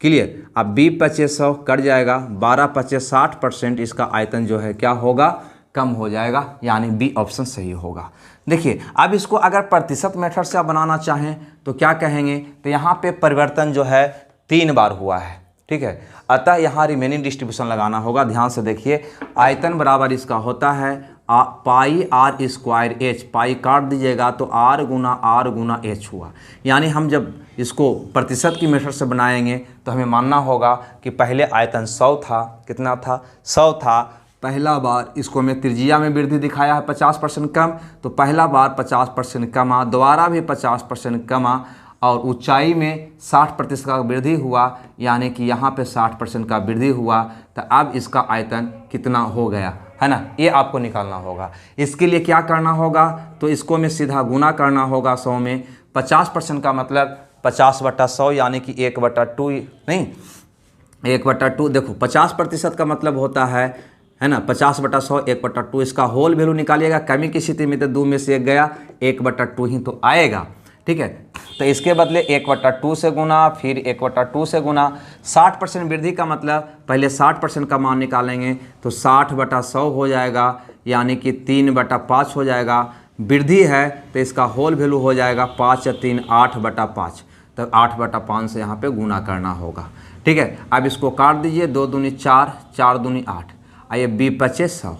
क्लियर। अब 20×5 कट जाएगा, 12×5 60%, इसका आयतन जो है क्या होगा, कम हो जाएगा, यानी बी ऑप्शन सही होगा। देखिए अब इसको अगर प्रतिशत मेथड से आप बनाना चाहें तो क्या कहेंगे, तो यहाँ पे परिवर्तन जो है 3 बार हुआ है, ठीक है। अतः यहाँ रिमेनिंग डिस्ट्रीब्यूशन लगाना होगा। ध्यान से देखिए, आयतन बराबर इसका होता है πr²h, पाई काट दीजिएगा तो r×h हुआ। यानी हम जब इसको प्रतिशत की मेथड से बनाएंगे तो हमें मानना होगा कि पहले आयतन 100 था, कितना था, 100 था। पहला बार इसको मैं त्रिज्या में वृद्धि दिखाया है 50% कम, तो पहला बार 50% कमा, दोबारा भी 50% कमा, और ऊंचाई में 60% का वृद्धि हुआ, यानी कि यहाँ पे 60% का वृद्धि हुआ। तो अब इसका आयतन कितना हो गया, है ना, ये आपको निकालना होगा। इसके लिए क्या करना होगा, तो इसको में सीधा गुना करना होगा 100 में। 50% का मतलब 50/100 यानी कि 1/2, नहीं 1/2। देखो 50% का मतलब होता है ना, 50/100 1/2। इसका होल वैल्यू निकालिएगा, कमी की स्थिति में तो 2 में से 1 गया, 1/2 ही तो आएगा, ठीक है। तो इसके बदले 1/2 से गुना, फिर 1/2 से गुना। 60% वृद्धि का मतलब पहले 60% का मान निकालेंगे तो 60/100 हो जाएगा, यानी कि 3/5 हो जाएगा। वृद्धि है तो इसका होल वैल्यू हो जाएगा 5 या 3 8/5, तो 8/5 से यहाँ पे गुना करना होगा, ठीक है। अब इसको काट दीजिए, 2 दूनी 4, 4 दूनी 8, आइए 20×5 100,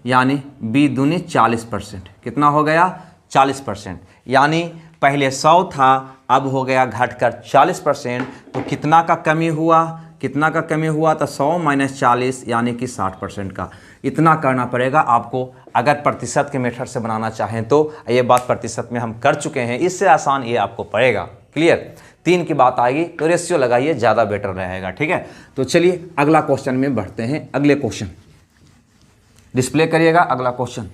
यानी 20 दूनी 40%, कितना हो गया, 40%। यानी पहले 100 था, अब हो गया घटकर 40%। तो कितना का कमी हुआ, कितना का कमी हुआ, तो 100 - 40 यानी कि 60% का। इतना करना पड़ेगा आपको अगर प्रतिशत के मेथड से बनाना चाहें तो। ये बात प्रतिशत में हम कर चुके हैं, इससे आसान ये आपको पड़ेगा। क्लियर। 3 की बात आएगी तो रेशियो लगाइए, ज़्यादा बेटर रहेगा, ठीक है। तो चलिए अगला क्वेश्चन में बढ़ते हैं। अगले क्वेश्चन डिस्प्ले करिएगा, अगला क्वेश्चन।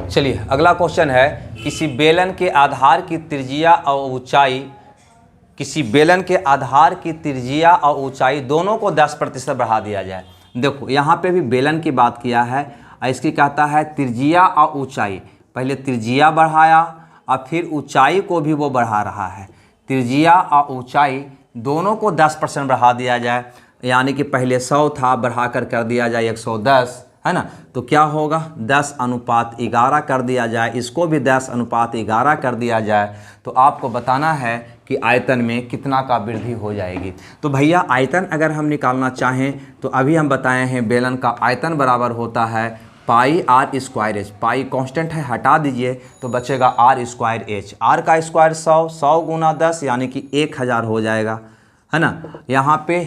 चलिए अगला क्वेश्चन है, किसी बेलन के आधार की त्रिज्या और ऊंचाई, किसी बेलन के आधार की त्रिज्या और ऊंचाई दोनों को 10% बढ़ा दिया जाए। देखो यहाँ पे भी बेलन की बात किया है, इसकी कहता है त्रिज्या और ऊंचाई। पहले त्रिज्या बढ़ाया और फिर ऊंचाई को भी वो बढ़ा रहा है। त्रिज्या और ऊंचाई दोनों को 10% बढ़ा दिया जाए, यानी कि पहले 100 था, बढ़ाकर कर दिया जाए 110, है ना। तो क्या होगा, 10:11 कर दिया जाए, इसको भी 10:11 कर दिया जाए। तो आपको बताना है कि आयतन में कितना का वृद्धि हो जाएगी। तो भैया आयतन अगर हम निकालना चाहें तो अभी हम बताए हैं बेलन का आयतन बराबर होता है πr²h। पाई कांस्टेंट है, हटा दीजिए तो बचेगा r²h। r का स्क्वायर 100, 100 × 10 यानी कि 1000 हो जाएगा, है ना। यहाँ पे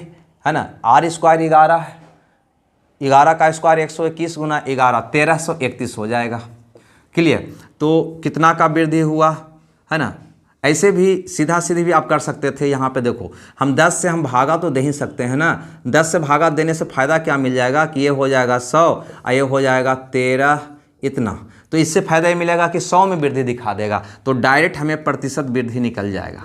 है ना r² 11 है, 11 का स्क्वायर 121 × 11 1331 हो जाएगा। क्लियर। तो कितना का वृद्धि हुआ, है ना। ऐसे भी सीधा सीधी भी आप कर सकते थे। यहाँ पे देखो हम 10 से हम भागा तो दे ही सकते हैं ना। 10 से भागा देने से फ़ायदा क्या मिल जाएगा कि ये हो जाएगा 100 और ये हो जाएगा 13 इतना। तो इससे फ़ायदा ये मिलेगा कि 100 में वृद्धि दिखा देगा, तो डायरेक्ट हमें प्रतिशत वृद्धि निकल जाएगा।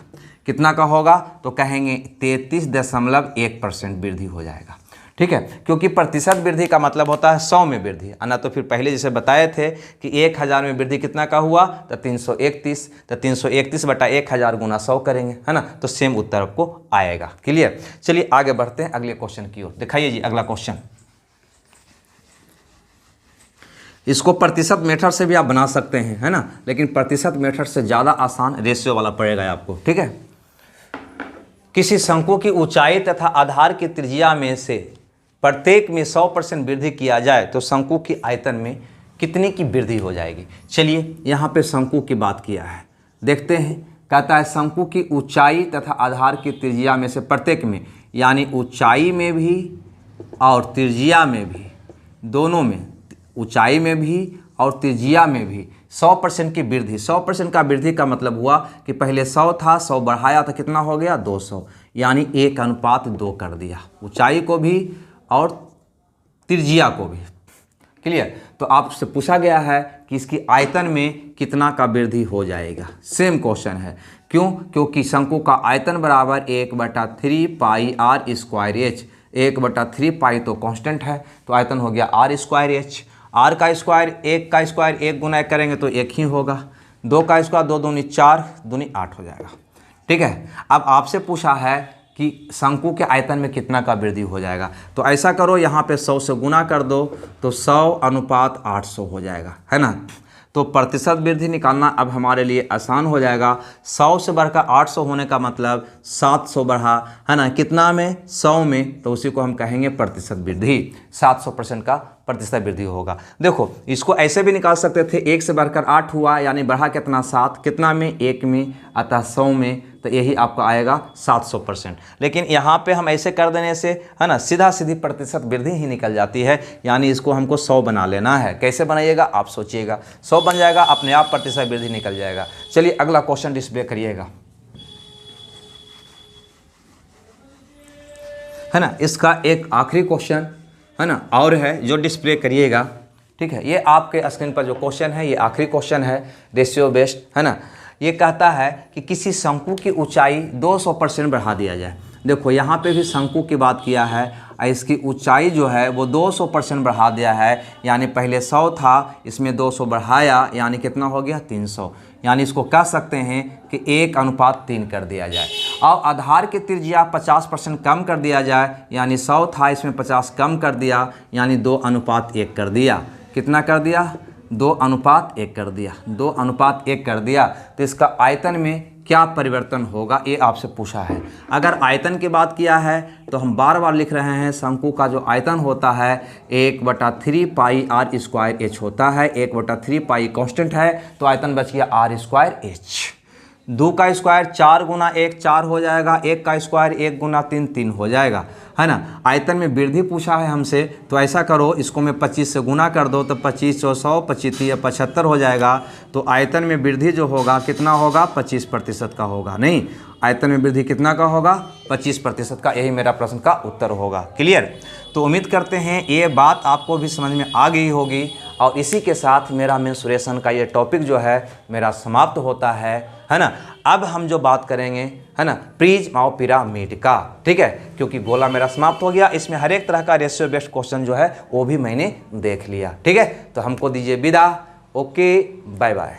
कितना का होगा तो कहेंगे 33.1% वृद्धि हो जाएगा, ठीक है, क्योंकि प्रतिशत वृद्धि का मतलब होता है 100 में वृद्धि, ना तो फिर पहले जैसे बताए थे कि 1000 में वृद्धि कितना का हुआ, तो 331, तो 331 बटा 1000 गुना 100 करेंगे, है ना, तो सेम उत्तर आपको आएगा। क्लियर। चलिए आगे बढ़ते हैं अगले क्वेश्चन की ओर। दिखाइए जी अगला क्वेश्चन। इसको प्रतिशत मेथड से भी आप बना सकते हैं, है ना, लेकिन प्रतिशत मेथड से ज़्यादा आसान रेशियो वाला पड़ेगा आपको। ठीक है, किसी शंकु की ऊंचाई तथा आधार की त्रिज्या में से प्रत्येक में 100% वृद्धि किया जाए तो शंकु की आयतन में कितने की वृद्धि हो जाएगी। चलिए यहाँ पे शंकु की बात किया है, देखते हैं। कहता है शंकु की ऊंचाई तथा आधार की त्रिज्या में से प्रत्येक में, यानी ऊंचाई में भी और त्रिज्या में भी, दोनों में, ऊंचाई में भी और त्रिज्या में भी 100% की वृद्धि। 100% का वृद्धि का मतलब हुआ कि पहले 100 था, 100 बढ़ाया तो कितना हो गया 200, यानी 1:2 कर दिया, ऊंचाई को भी और त्रिज्या को भी। क्लियर। तो आपसे पूछा गया है कि इसकी आयतन में कितना का वृद्धि हो जाएगा। सेम क्वेश्चन है, क्यों? क्योंकि शंकु का आयतन बराबर 1/3 पाई r स्क्वायर एच। 1/3 पाई तो कांस्टेंट है, तो आयतन हो गया r स्क्वायर एच। r का स्क्वायर 1 का स्क्वायर 1 गुना 1 करेंगे तो 1 ही होगा। 2 का स्क्वायर 2 दूनी 4, दूनी 8 हो जाएगा। ठीक है, अब आपसे पूछा है कि शंकु के आयतन में कितना का वृद्धि हो जाएगा। तो ऐसा करो, यहाँ पे 100 से गुना कर दो तो 100:800 हो जाएगा, है ना। तो प्रतिशत वृद्धि निकालना अब हमारे लिए आसान हो जाएगा। 100 से बढ़कर 800 होने का मतलब 700 बढ़ा, है ना, कितना में 100 में, तो उसी को हम कहेंगे प्रतिशत वृद्धि। 700% का प्रतिशत वृद्धि होगा। देखो इसको ऐसे भी निकाल सकते थे, 1 से बढ़कर 8 हुआ, यानी बढ़ा कितना 7, कितना में 1 में, अतः 100 में, तो यही आपका आएगा 700%। लेकिन यहाँ पे हम ऐसे कर देने से, है ना, सीधा सीधी प्रतिशत वृद्धि ही निकल जाती है, यानी इसको हमको 100 बना लेना है। कैसे बनाइएगा आप सोचिएगा, 100 बन जाएगा, अपने आप प्रतिशत वृद्धि निकल जाएगा। चलिए अगला क्वेश्चन डिस्प्ले करिएगा, है ना। इसका एक आखिरी क्वेश्चन, है ना, और है जो डिस्प्ले करिएगा। ठीक है, ये आपके स्क्रीन पर जो क्वेश्चन है ये आखिरी क्वेश्चन है, रेशियो बेस्ड, है ना। ये कहता है कि किसी शंकु की ऊंचाई 200% बढ़ा दिया जाए। देखो यहाँ पे भी शंकु की बात किया है, इसकी ऊंचाई जो है वो 200% बढ़ा दिया है, यानी पहले 100 था, इसमें 200 बढ़ाया, यानी कितना हो गया 300। यानी इसको कह सकते हैं कि 1:3 कर दिया जाए। और आधार की त्रिज्या 50% कम कर दिया जाए, यानी 100 था, इसमें 50 कम कर दिया, यानी 2:1 कर दिया। कितना कर दिया 2:1 कर दिया, 2:1 कर दिया। तो इसका आयतन में क्या परिवर्तन होगा ये आपसे पूछा है। अगर आयतन की बात किया है तो हम बार बार लिख रहे हैं, शंकु का जो आयतन होता है 1/3 पाई r स्क्वायर एच होता है। 1/3 पाई कांस्टेंट है, तो आयतन बच गया r स्क्वायर एच। 2 का स्क्वायर 4 गुना 1 4 हो जाएगा, 1 का स्क्वायर 1 गुना 3 3 हो जाएगा, है ना। आयतन में वृद्धि पूछा है हमसे, तो ऐसा करो, इसको मैं 25 से गुना कर दो तो 25 100 25 75 हो जाएगा। तो आयतन में वृद्धि जो होगा कितना होगा 25% का होगा। नहीं, आयतन में वृद्धि कितना का होगा 25% का। यही मेरा प्रश्न का उत्तर होगा। क्लियर। तो उम्मीद करते हैं ये बात आपको भी समझ में आ गई होगी, और इसी के साथ मेरा मेंसुरेशन का ये टॉपिक जो है मेरा समाप्त होता है ना। अब हम जो बात करेंगे, है ना, प्रिज्म और पिरामिड का। ठीक है, क्योंकि गोला मेरा समाप्त हो गया, इसमें हर एक तरह का रेशियो बेस्ड क्वेश्चन जो है वो भी मैंने देख लिया। ठीक है, तो हमको दीजिए विदा। Okay, bye bye.